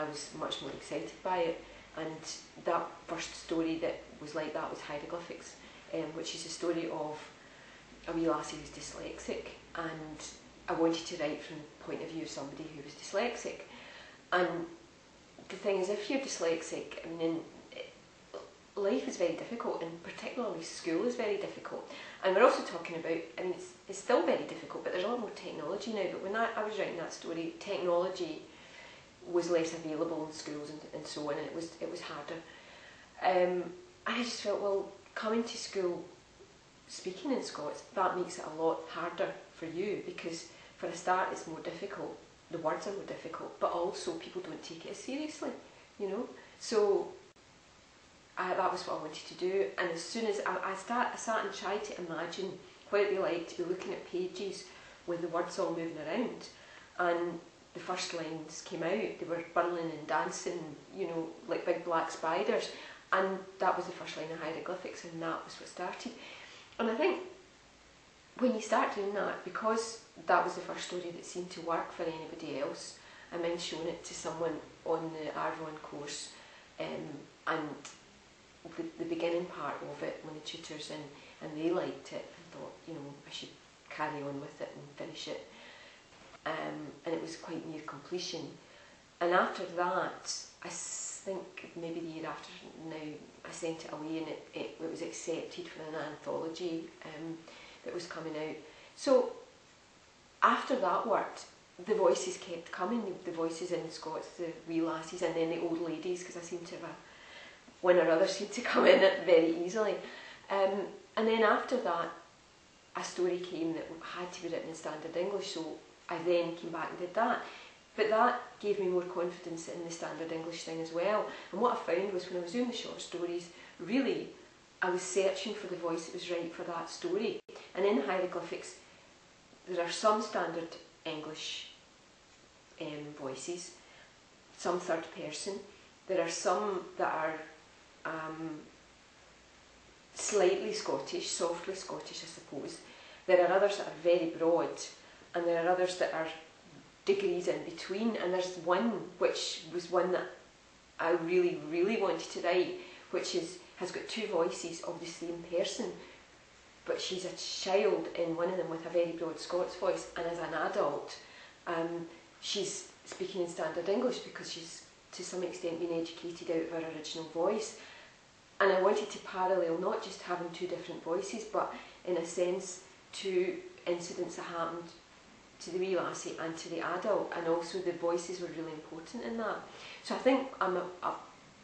I was much more excited by it, and that first story that was like that was Hieroglyphics, which is a story of a wee lassie who's dyslexic, and I wanted to write from the point of view of somebody who was dyslexic. And the thing is, if you're dyslexic, I mean, life is very difficult, and particularly school is very difficult. And we're also talking about, I mean, it's still very difficult, but there's a lot more technology now. But when I was writing that story, technology was less available in schools and so on, and it was harder. And I just felt, well, coming to school, speaking in Scots, that makes it a lot harder for you, because for a start it's more difficult, the words are more difficult, but also people don't take it as seriously, you know. So that was what I wanted to do, and as soon as I sat and tried to imagine what it'd be like to be looking at pages with the words all moving around, and the first lines came out, they were burling and dancing, you know, like big black spiders, and that was the first line of Hieroglyphics, and that was what started. And I think when you start doing that, because that was the first story that seemed to work for anybody else, I mind showing it to someone on the R1 course, and the beginning part of it, when the tutors and they liked it, I thought, you know, I should carry on with it and finish it. And it was quite near completion. And after that, I think maybe the year after now, I sent it away, and it was accepted for an anthology that was coming out. So after that worked, the voices kept coming, the voices in the Scots, the wee lassies, and then the old ladies, because I seemed to have one or other seemed to come in it very easily. And then after that, a story came that had to be written in standard English, so I then came back and did that. But that gave me more confidence in the standard English thing as well. And what I found was, when I was doing the short stories, really, I was searching for the voice that was right for that story. And in Hieroglyphics, there are some standard English voices, some third person. There are some that are slightly Scottish, softly Scottish, I suppose. There are others that are very broad, and there are others that are degrees in between, and there's one which was one that I really, really wanted to write, which has got two voices of the same person, but she's a child in one of them with a very broad Scots voice, and as an adult she's speaking in standard English because she's to some extent been educated out of her original voice. And I wanted to parallel not just having two different voices, but in a sense two incidents that happened to the wee lassie and to the adult, and also the voices were really important in that. So I think I'm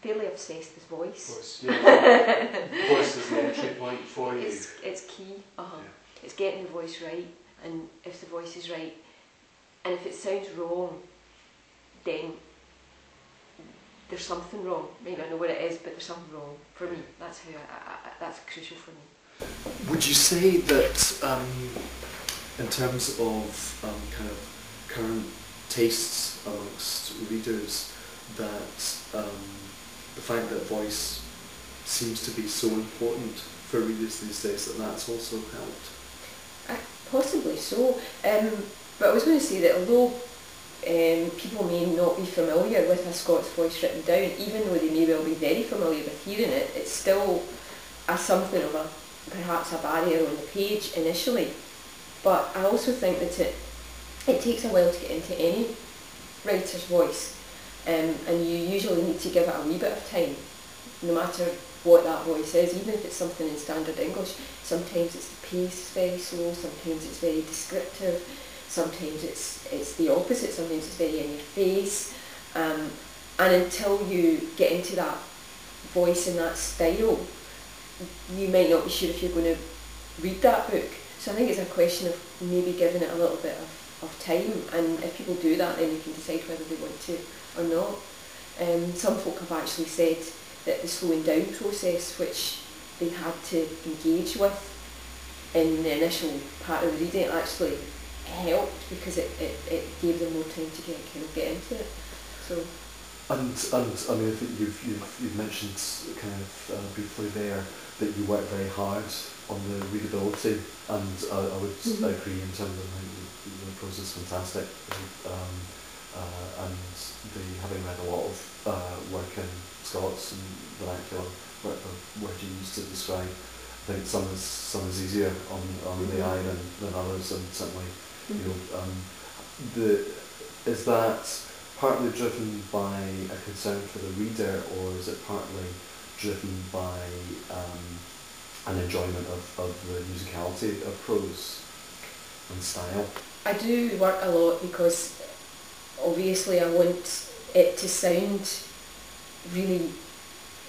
fairly obsessed with voice. Yeah. Voice is the entry point for you. It's key. Yeah. It's getting the voice right, and if the voice is right, and if it sounds wrong, then there's something wrong. Maybe I don't know what it is, but there's something wrong for me. That's how that's crucial for me. Would you say that in terms of kind of current tastes amongst readers, that the fact that voice seems to be so important for readers these days, that's also helped? Possibly so. But I was going to say that although people may not be familiar with a Scots voice written down, even though they may well be very familiar with hearing it, it's still something of perhaps a barrier on the page initially. But I also think that it takes a while to get into any writer's voice, and you usually need to give it a wee bit of time, no matter what that voice is, even if it's something in standard English. Sometimes it's the pace is very slow, sometimes it's very descriptive, sometimes it's the opposite, sometimes it's very in your face, and until you get into that voice and that style, you might not be sure if you're going to read that book. So I think it's a question of maybe giving it a little bit of time, and if people do that, then they can decide whether they want to or not. Some folk have actually said that the slowing down process, which they had to engage with in the initial part of the reading, actually helped, because it gave them more time to get into it. So. And I mean, I think you've mentioned kind of briefly there that you work very hard on the readability, and I would agree in terms of the prose is fantastic. and having read a lot of work in Scots and vernacular, word you use to describe, I think some is easier on the eye than others, and certainly, is that partly driven by a concern for the reader, or is it partly driven by an enjoyment of the musicality of prose and style? I do work a lot because obviously I want it to sound really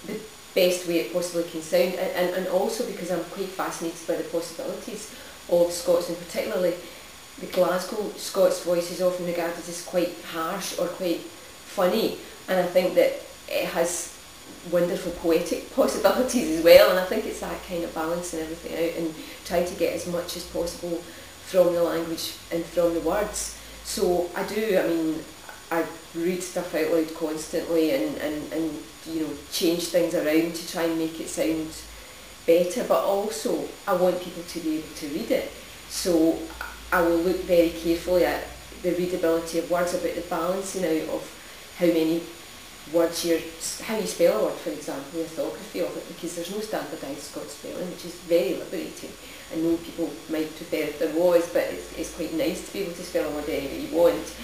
the best way it possibly can sound, and also because I'm quite fascinated by the possibilities of Scots, and particularly the Glasgow Scots voice is often regarded as quite harsh or quite funny, and I think that it has wonderful poetic possibilities as well, and I think it's that kind of balancing everything out and trying to get as much as possible from the language and from the words. So I read stuff out loud constantly and change things around to try and make it sound better, but also I want people to be able to read it. So I will look very carefully at the readability of words, about the balancing out of how many words how you spell a word, for example, the orthography of it, because there's no standardised Scots spelling, which is very liberating. I know people might prefer if there was, but it's quite nice to be able to spell a word any way you want.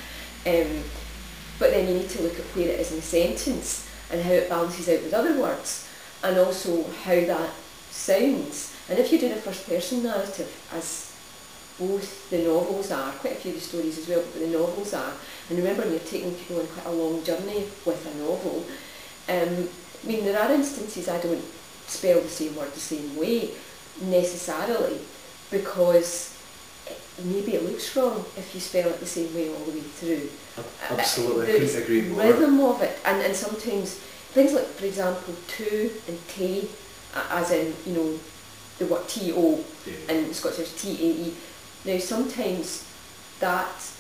But then you need to look at where it is in a sentence and how it balances out with other words, and also how that sounds. And if you do a first person narrative, as both the novels are, quite a few of the stories as well, but the novels are, and remember you're taking people on quite a long journey with a novel, there are instances I don't spell the same word the same way necessarily, because maybe it looks wrong if you spell it the same way all the way through. Absolutely, I couldn't agree more. The rhythm of it, and sometimes things like, for example, to and te, as in, the word T-O, and Scots there's T-A-E. Now sometimes that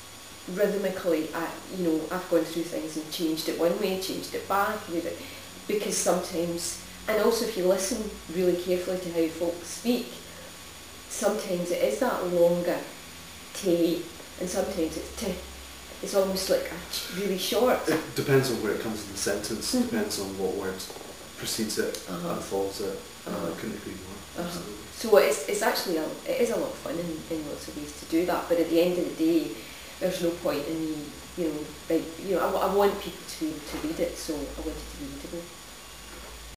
rhythmically, I've gone through things and changed it one way, changed it back, because sometimes, and also if you listen really carefully to how folks speak, sometimes it is that longer te, and sometimes it's te. It's almost like really short. It depends on where it comes in the sentence, depends on what word precedes it and follows it. I couldn't agree more. So it's actually it is a lot of fun in lots of ways to do that, but at the end of the day, there's no point in me, I want people to be able to read it, so I want it to be readable.